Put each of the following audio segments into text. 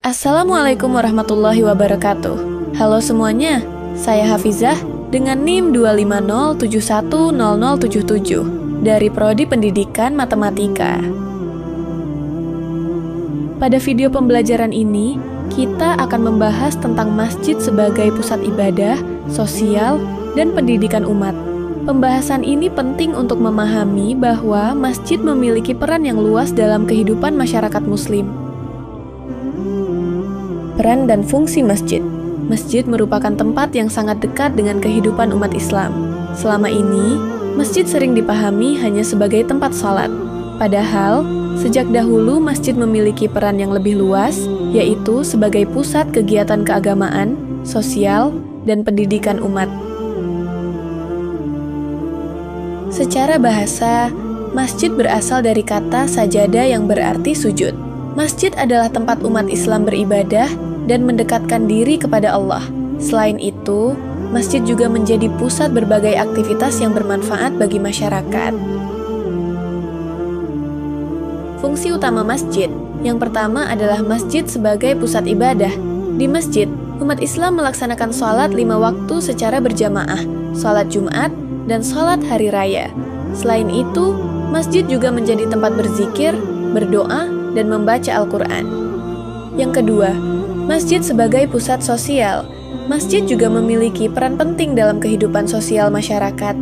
Assalamualaikum warahmatullahi wabarakatuh. Halo semuanya, saya Hafizah dengan NIM 250710077 dari Prodi Pendidikan Matematika. Pada video pembelajaran ini, kita akan membahas tentang masjid sebagai pusat ibadah, sosial, dan pendidikan umat. Pembahasan ini penting untuk memahami bahwa masjid memiliki peran yang luas dalam kehidupan masyarakat Muslim. Peran dan fungsi masjid. Masjid merupakan tempat yang sangat dekat dengan kehidupan umat Islam. Selama ini, masjid sering dipahami hanya sebagai tempat salat. Padahal, sejak dahulu masjid memiliki peran yang lebih luas, yaitu sebagai pusat kegiatan keagamaan, sosial, dan pendidikan umat. Secara bahasa, masjid berasal dari kata sajadah yang berarti sujud. Masjid adalah tempat umat Islam beribadah dan mendekatkan diri kepada Allah. Selain itu, masjid juga menjadi pusat berbagai aktivitas yang bermanfaat bagi masyarakat. Fungsi utama masjid. Yang pertama adalah masjid sebagai pusat ibadah. Di masjid, umat Islam melaksanakan sholat 5 waktu secara berjamaah, sholat Jumat, dan sholat hari raya. Selain itu, masjid juga menjadi tempat berzikir, berdoa, dan membaca Al-Quran. Yang kedua, masjid sebagai pusat sosial. Masjid juga memiliki peran penting dalam kehidupan sosial masyarakat.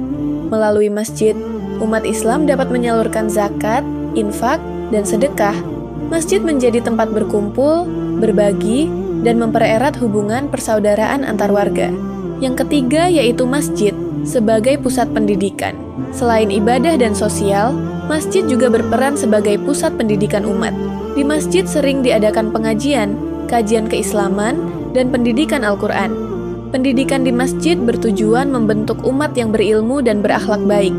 Melalui masjid, umat Islam dapat menyalurkan zakat, infak, dan sedekah. Masjid menjadi tempat berkumpul, berbagi, dan mempererat hubungan persaudaraan antar warga. Yang ketiga yaitu masjid sebagai pusat pendidikan. Selain ibadah dan sosial, masjid juga berperan sebagai pusat pendidikan umat. Di masjid sering diadakan pengajian, kajian keislaman, dan pendidikan Al-Quran. Pendidikan di masjid bertujuan membentuk umat yang berilmu dan berakhlak baik.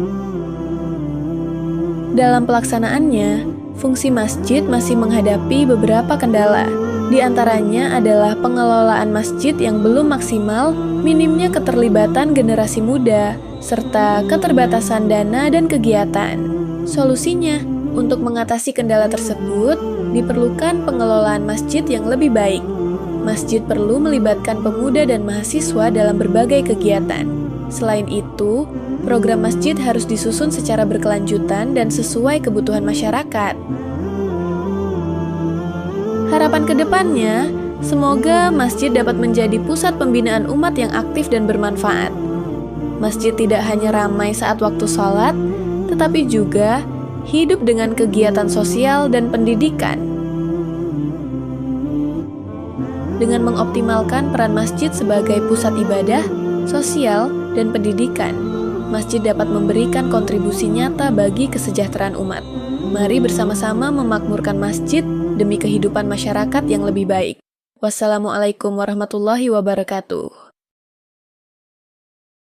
Dalam pelaksanaannya, fungsi masjid masih menghadapi beberapa kendala. Di antaranya adalah pengelolaan masjid yang belum maksimal, minimnya keterlibatan generasi muda, serta keterbatasan dana dan kegiatan. Solusinya, untuk mengatasi kendala tersebut, diperlukan pengelolaan masjid yang lebih baik. Masjid perlu melibatkan pemuda dan mahasiswa dalam berbagai kegiatan. Selain itu, program masjid harus disusun secara berkelanjutan dan sesuai kebutuhan masyarakat. Harapan kedepannya, semoga masjid dapat menjadi pusat pembinaan umat yang aktif dan bermanfaat. Masjid tidak hanya ramai saat waktu sholat, tetapi juga hidup dengan kegiatan sosial dan pendidikan. Dengan mengoptimalkan peran masjid sebagai pusat ibadah, sosial, dan pendidikan, masjid dapat memberikan kontribusi nyata bagi kesejahteraan umat. Mari bersama-sama memakmurkan masjid demi kehidupan masyarakat yang lebih baik. Wassalamualaikum warahmatullahi wabarakatuh.